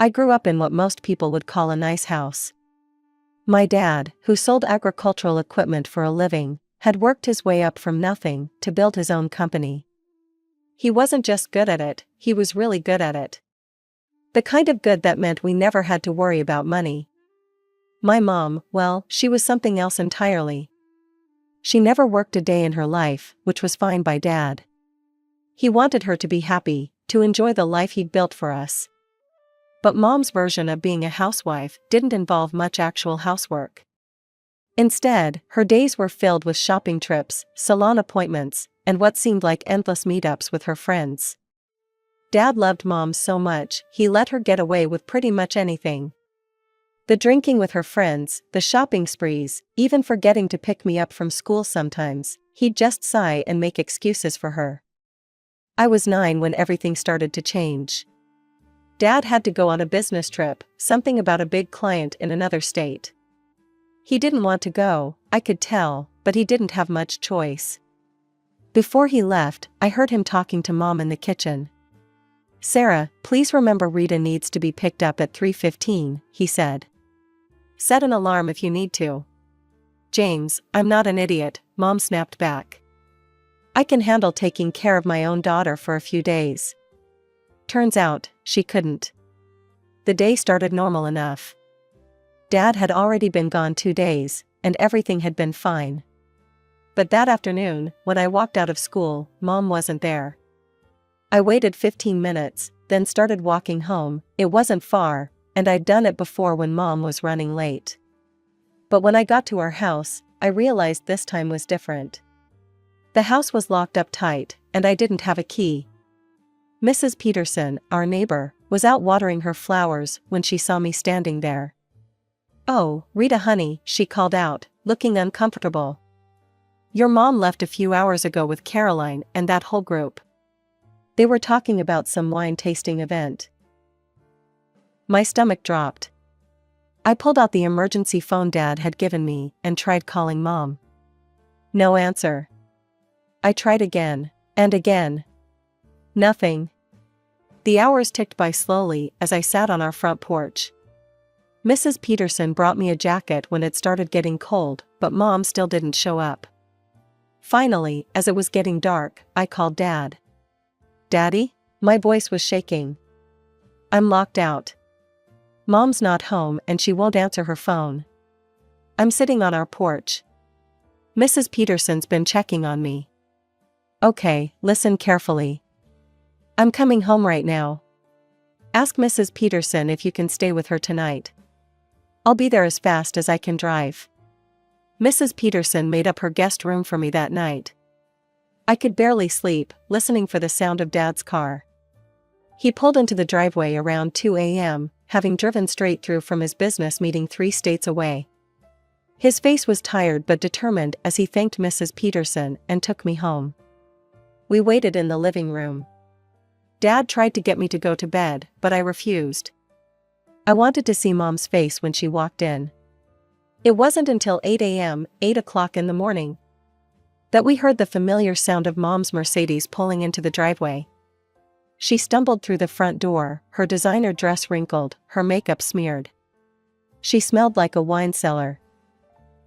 I grew up in what most people would call a nice house. My dad, who sold agricultural equipment for a living, had worked his way up from nothing to build his own company. He wasn't just good at it, he was really good at it. The kind of good that meant we never had to worry about money. My mom, well, she was something else entirely. She never worked a day in her life, which was fine by Dad. He wanted her to be happy, to enjoy the life he'd built for us. But Mom's version of being a housewife didn't involve much actual housework. Instead, her days were filled with shopping trips, salon appointments, and what seemed like endless meetups with her friends. Dad loved Mom so much, he let her get away with pretty much anything. The drinking with her friends, the shopping sprees, even forgetting to pick me up from school sometimes, he'd just sigh and make excuses for her. I was 9 when everything started to change. Dad had to go on a business trip, something about a big client in another state. He didn't want to go, I could tell, but he didn't have much choice. Before he left, I heard him talking to Mom in the kitchen. "Sarah, please remember Rita needs to be picked up at 3:15, he said. "Set an alarm if you need to." "James, I'm not an idiot," Mom snapped back. "I can handle taking care of my own daughter for a few days." Turns out, she couldn't. The day started normal enough. Dad had already been gone 2 days, and everything had been fine. But that afternoon, when I walked out of school, Mom wasn't there. I waited 15 minutes, then started walking home. It wasn't far, and I'd done it before when Mom was running late. But when I got to our house, I realized this time was different. The house was locked up tight, and I didn't have a key. Mrs. Peterson, our neighbor, was out watering her flowers when she saw me standing there. "Oh, Rita honey," she called out, looking uncomfortable. "Your mom left a few hours ago with Caroline and that whole group. They were talking about some wine tasting event." My stomach dropped. I pulled out the emergency phone Dad had given me and tried calling Mom. No answer. I tried again, and again. Nothing. The hours ticked by slowly as I sat on our front porch. Mrs. Peterson brought me a jacket when it started getting cold, but Mom still didn't show up. Finally, as it was getting dark, I called Dad. "Daddy?" My voice was shaking. "I'm locked out. Mom's not home and she won't answer her phone. I'm sitting on our porch. Mrs. Peterson's been checking on me." "Okay, listen carefully. I'm coming home right now. Ask Mrs. Peterson if you can stay with her tonight. I'll be there as fast as I can drive." Mrs. Peterson made up her guest room for me that night. I could barely sleep, listening for the sound of Dad's car. He pulled into the driveway around 2 a.m., having driven straight through from his business meeting 3 states away. His face was tired but determined as he thanked Mrs. Peterson and took me home. We waited in the living room. Dad tried to get me to go to bed, but I refused. I wanted to see Mom's face when she walked in. It wasn't until 8 a.m., 8 o'clock in the morning, that we heard the familiar sound of Mom's Mercedes pulling into the driveway. She stumbled through the front door, her designer dress wrinkled, her makeup smeared. She smelled like a wine cellar.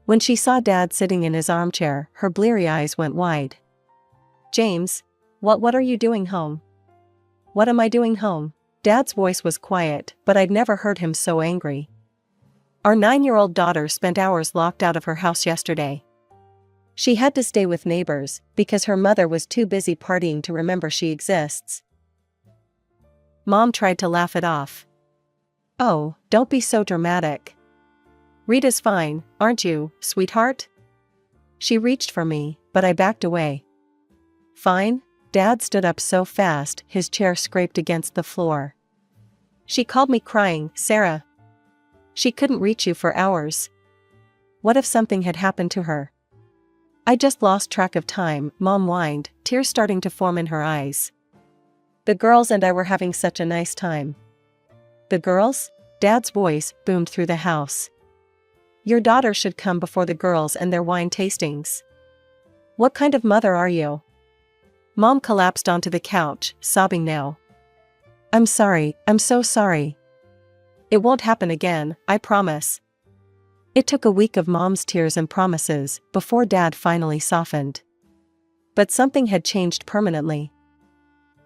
When she saw Dad sitting in his armchair, her bleary eyes went wide. "James, what are you doing home?" "What am I doing home?" Dad's voice was quiet, but I'd never heard him so angry. "Our 9-year-old daughter spent hours locked out of her house yesterday. She had to stay with neighbors because her mother was too busy partying to remember she exists." Mom tried to laugh it off. "Oh, don't be so dramatic. Rita's fine, aren't you, sweetheart?" She reached for me, but I backed away. "Fine?" Dad stood up so fast his chair scraped against the floor. "She called me crying, Sarah. She couldn't reach you for hours. What if something had happened to her?" "I just lost track of time," Mom whined, tears starting to form in her eyes. "The girls and I were having such a nice time." "The girls?" Dad's voice boomed through the house. "Your daughter should come before the girls and their wine tastings. What kind of mother are you?" Mom collapsed onto the couch, sobbing now. I'm so sorry." It won't happen again, I promise. It took a week of Mom's tears and promises before Dad finally softened. But something had changed permanently.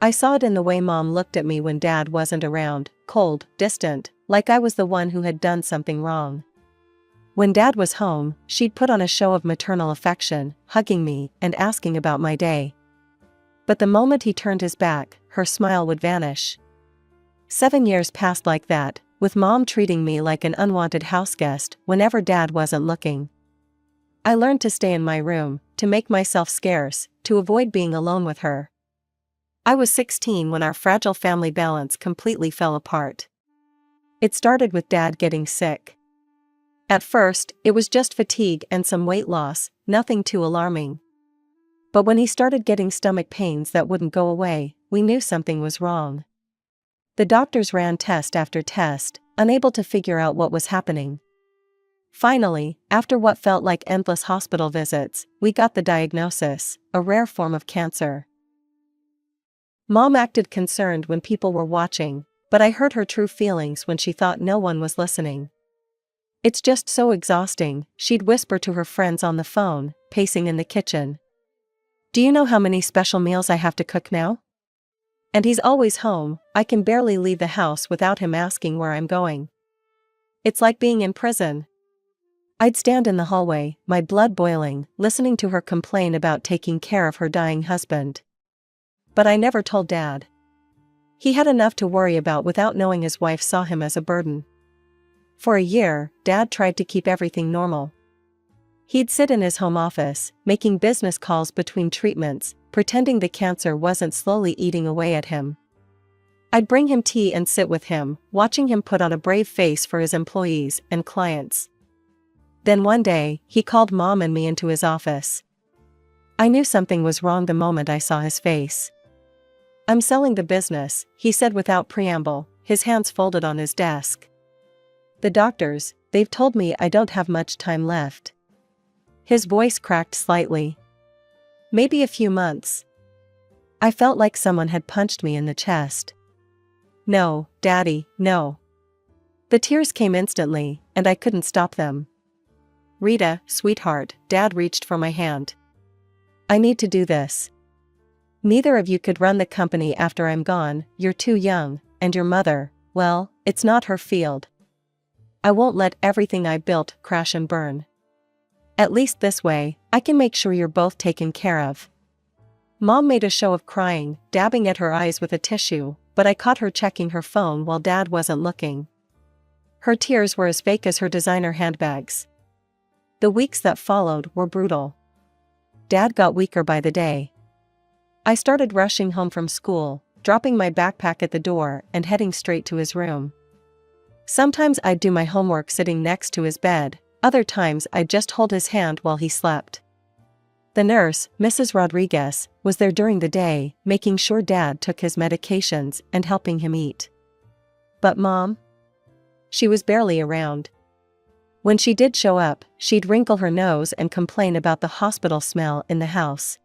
I saw it in the way Mom looked at me when Dad wasn't around, cold, distant, like I was the one who had done something wrong. When Dad was home, she'd put on a show of maternal affection, hugging me and asking about my day. But the moment he turned his back, her smile would vanish. 7 years passed like that, with Mom treating me like an unwanted houseguest whenever Dad wasn't looking. I learned to stay in my room, to make myself scarce, to avoid being alone with her. I was 16 when our fragile family balance completely fell apart. It started with Dad getting sick. At first, it was just fatigue and some weight loss, nothing too alarming. But when he started getting stomach pains that wouldn't go away, we knew something was wrong. The doctors ran test after test, unable to figure out what was happening. Finally, after what felt like endless hospital visits, we got the diagnosis, a rare form of cancer. Mom acted concerned when people were watching, but I heard her true feelings when she thought no one was listening. It's just so exhausting, she'd whisper to her friends on the phone, pacing in the kitchen. Do you know how many special meals I have to cook now? And he's always home, I can barely leave the house without him asking where I'm going. It's like being in prison. I'd stand in the hallway, my blood boiling, listening to her complain about taking care of her dying husband. But I never told Dad. He had enough to worry about without knowing his wife saw him as a burden. For a year, Dad tried to keep everything normal. He'd sit in his home office, making business calls between treatments, pretending the cancer wasn't slowly eating away at him. I'd bring him tea and sit with him, watching him put on a brave face for his employees and clients. Then one day, he called Mom and me into his office. I knew something was wrong the moment I saw his face. I'm selling the business, he said without preamble, his hands folded on his desk. The doctors, they've told me I don't have much time left. His voice cracked slightly. Maybe a few months. I felt like someone had punched me in the chest. No, Daddy, no. The tears came instantly, and I couldn't stop them. Rita, sweetheart, Dad reached for my hand. I need to do this. Neither of you could run the company after I'm gone, you're too young, and your mother, well, it's not her field. I won't let everything I built crash and burn. At least this way, I can make sure you're both taken care of. Mom made a show of crying, dabbing at her eyes with a tissue, but I caught her checking her phone while Dad wasn't looking. Her tears were as fake as her designer handbags. The weeks that followed were brutal. Dad got weaker by the day. I started rushing home from school, dropping my backpack at the door and heading straight to his room. Sometimes I'd do my homework sitting next to his bed, other times I'd just hold his hand while he slept. The nurse, Mrs. Rodriguez, was there during the day, making sure Dad took his medications and helping him eat. But Mom? She was barely around. When she did show up, she'd wrinkle her nose and complain about the hospital smell in the house.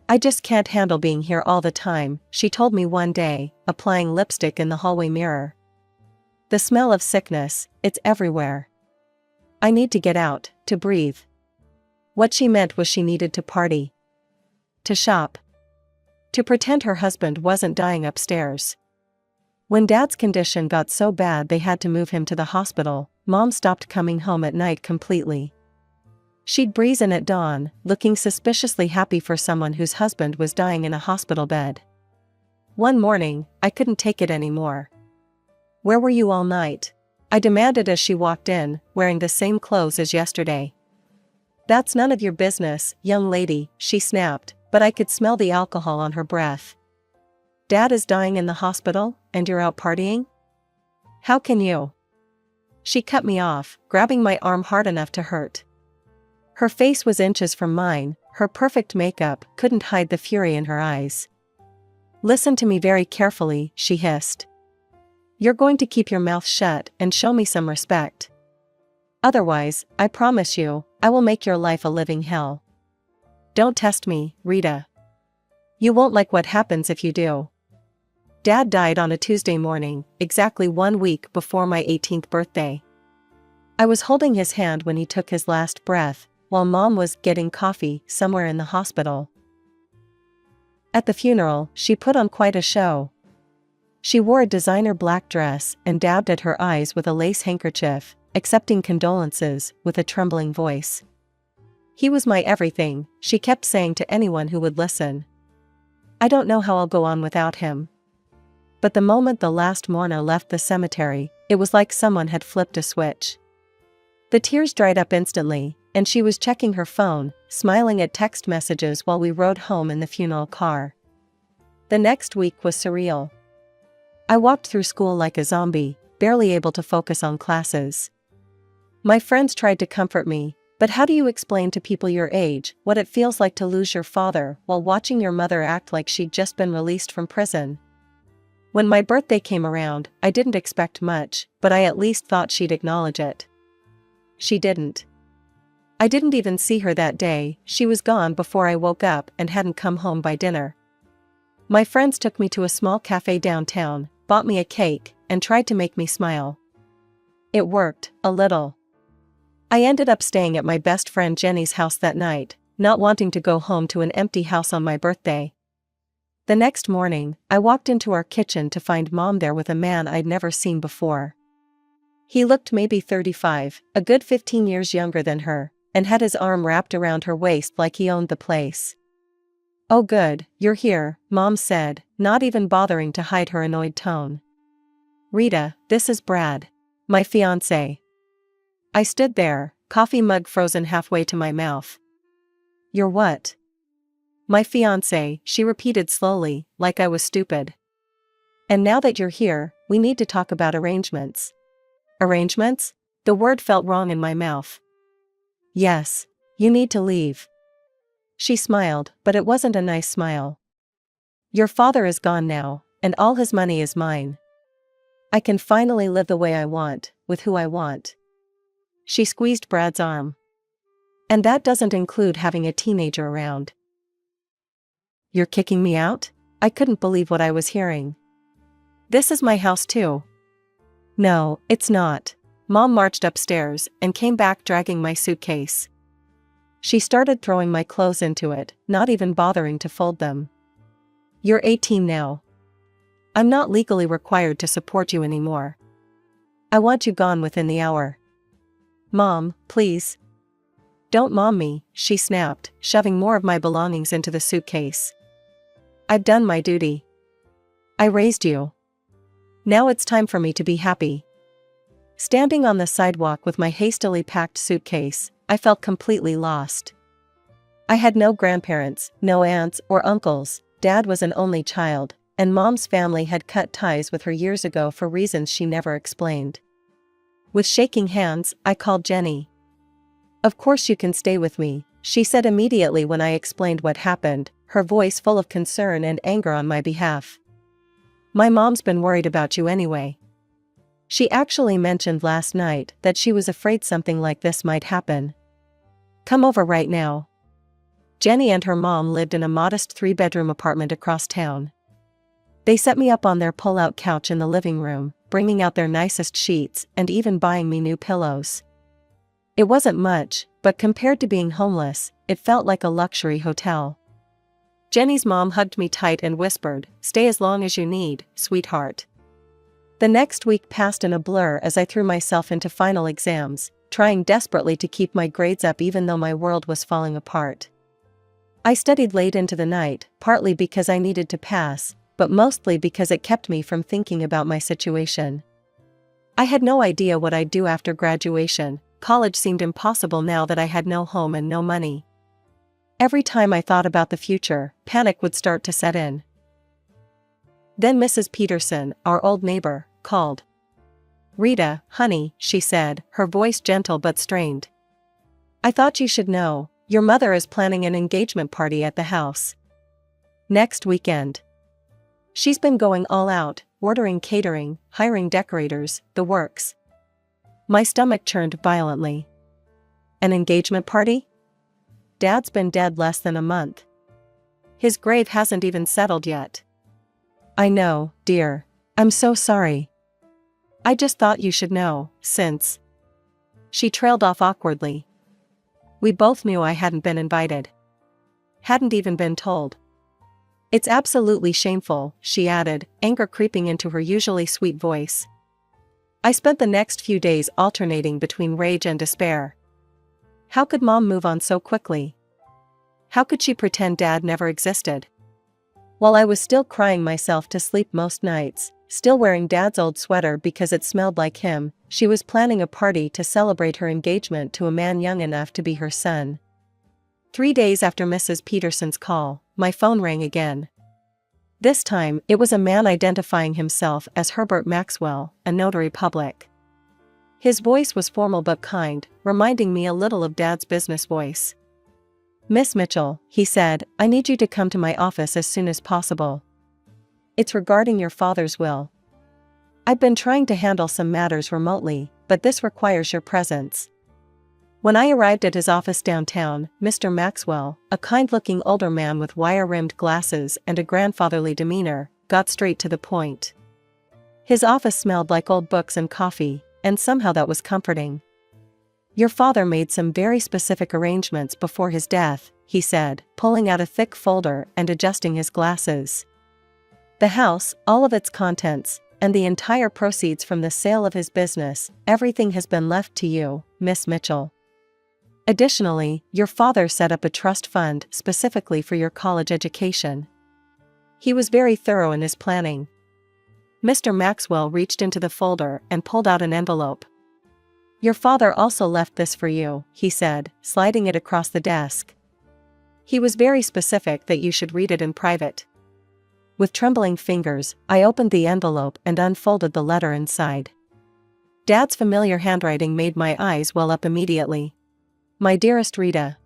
I just can't handle being here all the time, she told me one day, applying lipstick in the hallway mirror. The smell of sickness, it's everywhere. I need to get out, to breathe. What she meant was she needed to party. To shop. To pretend her husband wasn't dying upstairs. When Dad's condition got so bad they had to move him to the hospital, Mom stopped coming home at night completely. She'd breeze in at dawn, looking suspiciously happy for someone whose husband was dying in a hospital bed. One morning, I couldn't take it anymore. Where were you all night? I demanded as she walked in, wearing the same clothes as yesterday. That's none of your business, young lady, she snapped, but I could smell the alcohol on her breath. Dad is dying in the hospital, and you're out partying? How can you? She cut me off, grabbing my arm hard enough to hurt. Her face was inches from mine, her perfect makeup couldn't hide the fury in her eyes. Listen to me very carefully, she hissed. You're going to keep your mouth shut and show me some respect. Otherwise, I promise you, I will make your life a living hell. Don't test me, Rita. You won't like what happens if you do. Dad died on a Tuesday morning, exactly 1 week before my 18th birthday. I was holding his hand when he took his last breath, while Mom was getting coffee somewhere in the hospital. At the funeral, she put on quite a show. She wore a designer black dress and dabbed at her eyes with a lace handkerchief, accepting condolences with a trembling voice. "He was my everything," she kept saying to anyone who would listen. "I don't know how I'll go on without him." But the moment the last mourner left the cemetery, it was like someone had flipped a switch. The tears dried up instantly, and she was checking her phone, smiling at text messages while we rode home in the funeral car. The next week was surreal. I walked through school like a zombie, barely able to focus on classes. My friends tried to comfort me, but how do you explain to people your age what it feels like to lose your father while watching your mother act like she'd just been released from prison? When my birthday came around, I didn't expect much, but I at least thought she'd acknowledge it. She didn't. I didn't even see her that day. She was gone before I woke up and hadn't come home by dinner. My friends took me to a small cafe downtown, bought me a cake, and tried to make me smile. It worked, a little. I ended up staying at my best friend Jenny's house that night, not wanting to go home to an empty house on my birthday. The next morning, I walked into our kitchen to find Mom there with a man I'd never seen before. He looked maybe 35, a good 15 years younger than her, and had his arm wrapped around her waist like he owned the place. "Oh good, you're here," Mom said, not even bothering to hide her annoyed tone. "Rita, this is Brad. My fiance." I stood there, coffee mug frozen halfway to my mouth. "You're what?" "My fiance," she repeated slowly, like I was stupid. "And now that you're here, we need to talk about arrangements." "Arrangements?" The word felt wrong in my mouth. "Yes. You need to leave." She smiled, but it wasn't a nice smile. "Your father is gone now, and all his money is mine. I can finally live the way I want, with who I want." She squeezed Brad's arm. "And that doesn't include having a teenager around." "You're kicking me out?" I couldn't believe what I was hearing. "This is my house too." "No, it's not." Mom marched upstairs and came back dragging my suitcase. She started throwing my clothes into it, not even bothering to fold them. "You're 18 now. I'm not legally required to support you anymore. I want you gone within the hour." "Mom, please." "Don't mom me," she snapped, shoving more of my belongings into the suitcase. "I've done my duty. I raised you. Now it's time for me to be happy." Standing on the sidewalk with my hastily packed suitcase, I felt completely lost. I had no grandparents, no aunts or uncles. Dad was an only child, and Mom's family had cut ties with her years ago for reasons she never explained. With shaking hands, I called Jenny. "Of course you can stay with me," she said immediately when I explained what happened, her voice full of concern and anger on my behalf. "My mom's been worried about you anyway. She actually mentioned last night that she was afraid something like this might happen. Come over right now." Jenny and her mom lived in a modest 3-bedroom apartment across town. They set me up on their pull-out couch in the living room, bringing out their nicest sheets and even buying me new pillows. It wasn't much, but compared to being homeless, it felt like a luxury hotel. Jenny's mom hugged me tight and whispered, "Stay as long as you need, sweetheart." The next week passed in a blur as I threw myself into final exams, trying desperately to keep my grades up even though my world was falling apart. I studied late into the night, partly because I needed to pass, but mostly because it kept me from thinking about my situation. I had no idea what I'd do after graduation. College seemed impossible now that I had no home and no money. Every time I thought about the future, panic would start to set in. Then Mrs. Peterson, our old neighbor, called. "Rita, honey," she said, her voice gentle but strained. "I thought you should know, your mother is planning an engagement party at the house. Next weekend. She's been going all out, ordering catering, hiring decorators, the works." My stomach churned violently. An engagement party? Dad's been dead less than a month. His grave hasn't even settled yet. I know, dear. I'm so sorry. I just thought you should know, since. She trailed off awkwardly. We both knew I hadn't been invited. Hadn't even been told. It's absolutely shameful, she added, anger creeping into her usually sweet voice. I spent the next few days alternating between rage and despair. How could Mom move on so quickly? How could she pretend Dad never existed? While I was still crying myself to sleep most nights, still wearing Dad's old sweater because it smelled like him, she was planning a party to celebrate her engagement to a man young enough to be her son. 3 days after Mrs. Peterson's call, my phone rang again. This time, it was a man identifying himself as Herbert Maxwell, a notary public. His voice was formal but kind, reminding me a little of Dad's business voice. Miss Mitchell, he said, I need you to come to my office as soon as possible. It's regarding your father's will. I've been trying to handle some matters remotely, but this requires your presence. When I arrived at his office downtown, Mr. Maxwell, a kind-looking older man with wire-rimmed glasses and a grandfatherly demeanor, got straight to the point. His office smelled like old books and coffee, and somehow that was comforting. Your father made some very specific arrangements before his death, he said, pulling out a thick folder and adjusting his glasses. The house, all of its contents, and the entire proceeds from the sale of his business, everything has been left to you, Miss Mitchell. Additionally, your father set up a trust fund specifically for your college education. He was very thorough in his planning. Mr. Maxwell reached into the folder and pulled out an envelope. Your father also left this for you, he said, sliding it across the desk. He was very specific that you should read it in private. With trembling fingers, I opened the envelope and unfolded the letter inside. Dad's familiar handwriting made my eyes well up immediately. My dearest Rita.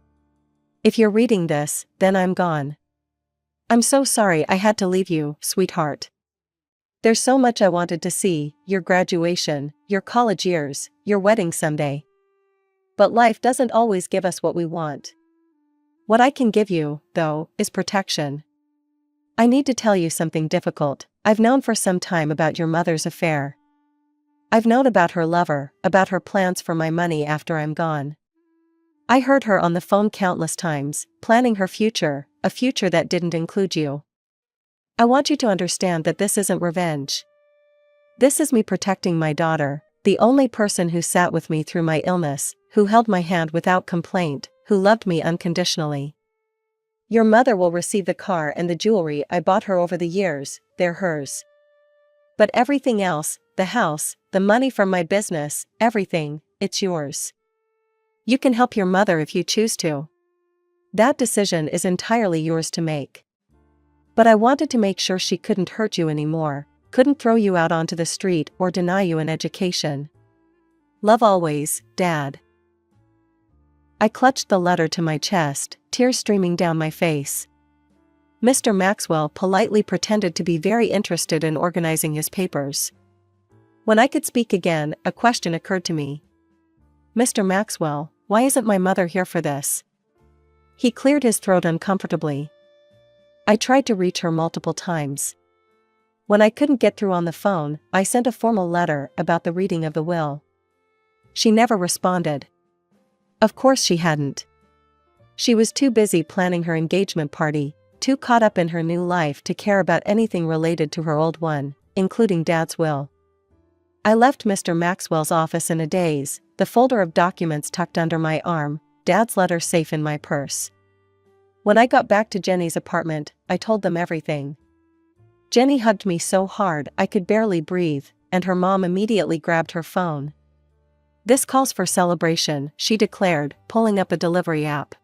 If you're reading this, then I'm gone. I'm so sorry I had to leave you, sweetheart. There's so much I wanted to see, your graduation, your college years, your wedding someday. But life doesn't always give us what we want. What I can give you, though, is protection. I need to tell you something difficult. I've known for some time about your mother's affair. I've known about her lover, about her plans for my money after I'm gone. I heard her on the phone countless times, planning her future, a future that didn't include you. I want you to understand that this isn't revenge. This is me protecting my daughter, the only person who sat with me through my illness, who held my hand without complaint, who loved me unconditionally. Your mother will receive the car and the jewelry I bought her over the years, they're hers. But everything else, the house, the money from my business, everything, it's yours. You can help your mother if you choose to. That decision is entirely yours to make. But I wanted to make sure she couldn't hurt you anymore, couldn't throw you out onto the street or deny you an education. Love always, Dad. I clutched the letter to my chest, tears streaming down my face. Mr. Maxwell politely pretended to be very interested in organizing his papers. When I could speak again, a question occurred to me. Mr. Maxwell, why isn't my mother here for this? He cleared his throat uncomfortably. I tried to reach her multiple times. When I couldn't get through on the phone, I sent a formal letter about the reading of the will. She never responded. Of course she hadn't. She was too busy planning her engagement party, too caught up in her new life to care about anything related to her old one, including Dad's will. I left Mr. Maxwell's office in a daze, the folder of documents tucked under my arm, Dad's letter safe in my purse. When I got back to Jenny's apartment, I told them everything. Jenny hugged me so hard I could barely breathe, and her mom immediately grabbed her phone. This calls for celebration, she declared, pulling up a delivery app.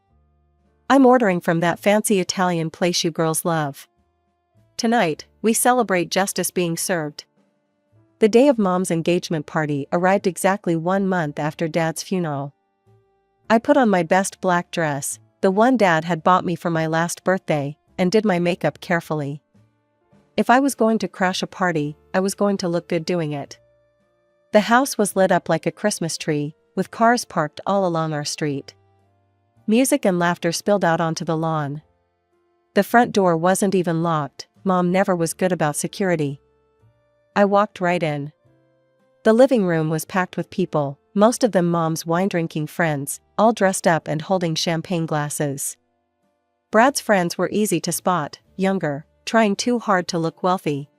I'm ordering from that fancy Italian place you girls love. Tonight, we celebrate justice being served. The day of Mom's engagement party arrived exactly 1 month after Dad's funeral. I put on my best black dress, the one Dad had bought me for my last birthday, and did my makeup carefully. If I was going to crash a party, I was going to look good doing it. The house was lit up like a Christmas tree, with cars parked all along our street. Music and laughter spilled out onto the lawn. The front door wasn't even locked, Mom never was good about security. I walked right in. The living room was packed with people, most of them Mom's wine-drinking friends, all dressed up and holding champagne glasses. Brad's friends were easy to spot, younger, trying too hard to look wealthy.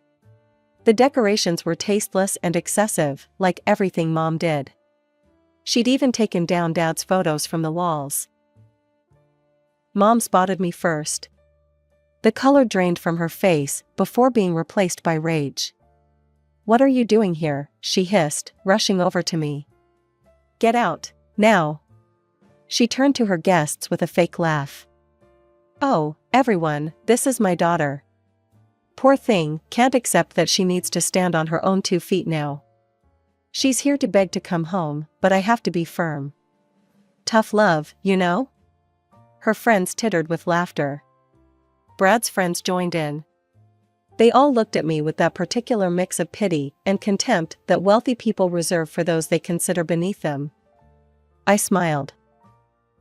The decorations were tasteless and excessive, like everything Mom did. She'd even taken down Dad's photos from the walls. Mom spotted me first. The color drained from her face before being replaced by rage. "What are you doing here?" she hissed, rushing over to me. "Get out, now." She turned to her guests with a fake laugh. "Oh, everyone, this is my daughter. Poor thing, can't accept that she needs to stand on her own 2 feet now. She's here to beg to come home, but I have to be firm. Tough love, you know?" Her friends tittered with laughter. Brad's friends joined in. They all looked at me with that particular mix of pity and contempt that wealthy people reserve for those they consider beneath them. I smiled.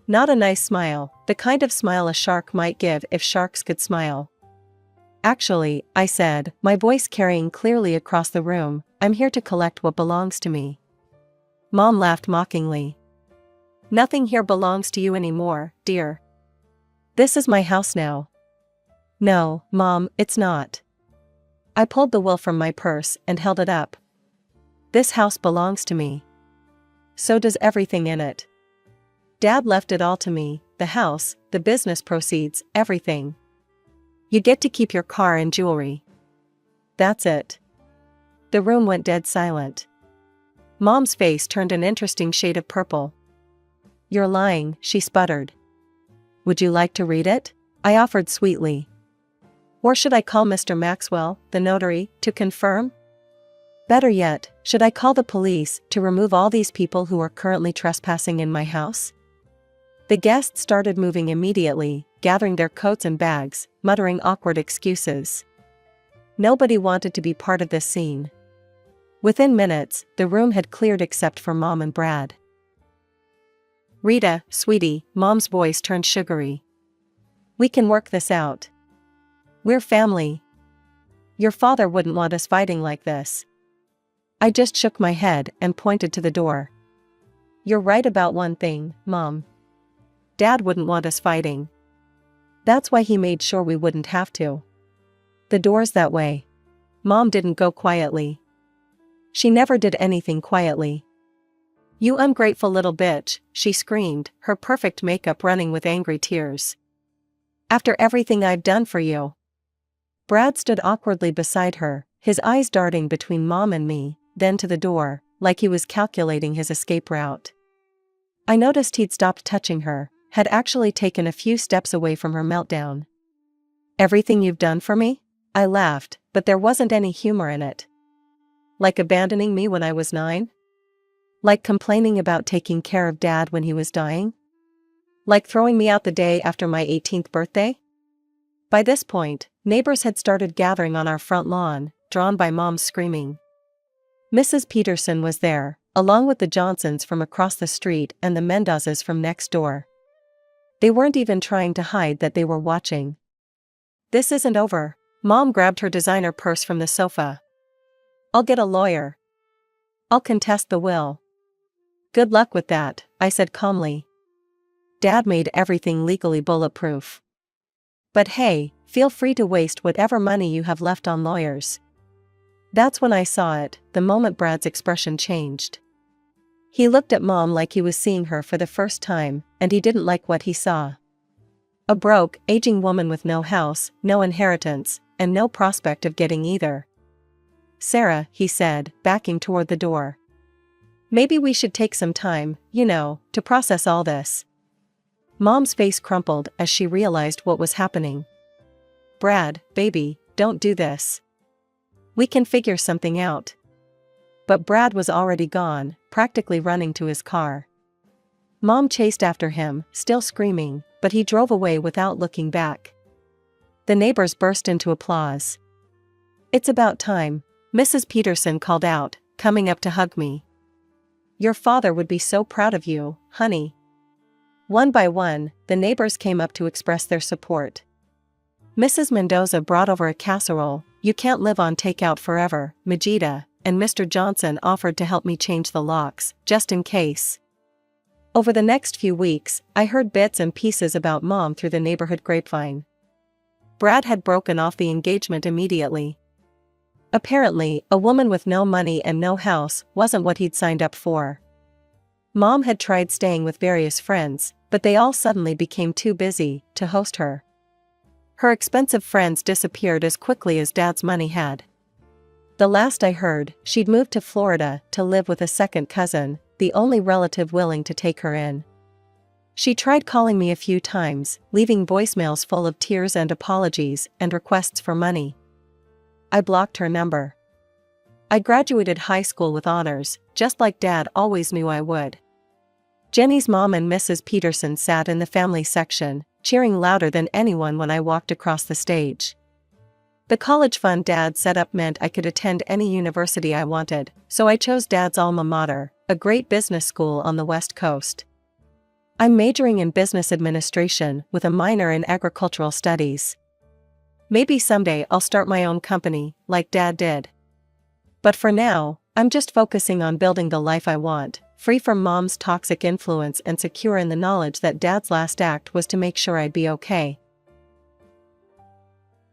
Not a nice smile, the kind of smile a shark might give if sharks could smile. "Actually," I said, my voice carrying clearly across the room, "I'm here to collect what belongs to me." Mom laughed mockingly. "Nothing here belongs to you anymore, dear. This is my house now." "No, Mom, it's not." I pulled the will from my purse and held it up. "This house belongs to me. So does everything in it. Dad left it all to me, the house, the business proceeds, everything. You get to keep your car and jewelry. That's it." The room went dead silent. Mom's face turned an interesting shade of purple. "You're lying," she sputtered. "Would you like to read it?" I offered sweetly. "Or should I call Mr. Maxwell, the notary, to confirm? Better yet, should I call the police to remove all these people who are currently trespassing in my house?" The guests started moving immediately, gathering their coats and bags, muttering awkward excuses. Nobody wanted to be part of this scene. Within minutes, the room had cleared except for Mom and Brad. "Rita, sweetie," Mom's voice turned sugary. "We can work this out. We're family. Your father wouldn't want us fighting like this." I just shook my head and pointed to the door. "You're right about one thing, Mom. Dad wouldn't want us fighting. That's why he made sure we wouldn't have to. The door's that way." Mom didn't go quietly. She never did anything quietly. "You ungrateful little bitch," she screamed, her perfect makeup running with angry tears. "After everything I've done for you." Brad stood awkwardly beside her, his eyes darting between Mom and me, then to the door, like he was calculating his escape route. I noticed he'd stopped touching her, had actually taken a few steps away from her meltdown. "Everything you've done for me?" I laughed, but there wasn't any humor in it. "Like abandoning me when I was 9? Like complaining about taking care of Dad when he was dying? Like throwing me out the day after my 18th birthday?" By this point, neighbors had started gathering on our front lawn, drawn by Mom's screaming. Mrs. Peterson was there, along with the Johnsons from across the street and the Mendozas from next door. They weren't even trying to hide that they were watching. "This isn't over." Mom grabbed her designer purse from the sofa. "I'll get a lawyer. I'll contest the will." "Good luck with that," I said calmly. Dad made everything legally bulletproof. "But hey, feel free to waste whatever money you have left on lawyers." That's when I saw it, the moment Brad's expression changed. He looked at Mom like he was seeing her for the first time, and he didn't like what he saw. A broke, aging woman with no house, no inheritance, and no prospect of getting either. "Sarah," he said, backing toward the door. "Maybe we should take some time, to process all this." Mom's face crumpled as she realized what was happening. "Brad, baby, don't do this. We can figure something out." But Brad was already gone, practically running to his car. Mom chased after him, still screaming, but he drove away without looking back. The neighbors burst into applause. "It's about time," Mrs. Peterson called out, coming up to hug me. "Your father would be so proud of you, honey." One by one, the neighbors came up to express their support. Mrs. Mendoza brought over a casserole. You can't live on takeout forever, Majida, and Mr. Johnson offered to help me change the locks, just in case. Over the next few weeks, I heard bits and pieces about Mom through the neighborhood grapevine. Brad had broken off the engagement immediately. Apparently, a woman with no money and no house wasn't what he'd signed up for. Mom had tried staying with various friends, but they all suddenly became too busy to host her. Her expensive friends disappeared as quickly as Dad's money had. The last I heard, she'd moved to Florida to live with a second cousin, the only relative willing to take her in. She tried calling me a few times, leaving voicemails full of tears and apologies and requests for money. I blocked her number. I graduated high school with honors, just like Dad always knew I would. Jenny's mom and Mrs. Peterson sat in the family section, cheering louder than anyone when I walked across the stage. The college fund Dad set up meant I could attend any university I wanted, so I chose Dad's alma mater, a great business school on the West Coast. I'm majoring in business administration with a minor in agricultural studies. Maybe someday I'll start my own company, like Dad did. But for now, I'm just focusing on building the life I want, free from Mom's toxic influence and secure in the knowledge that Dad's last act was to make sure I'd be okay.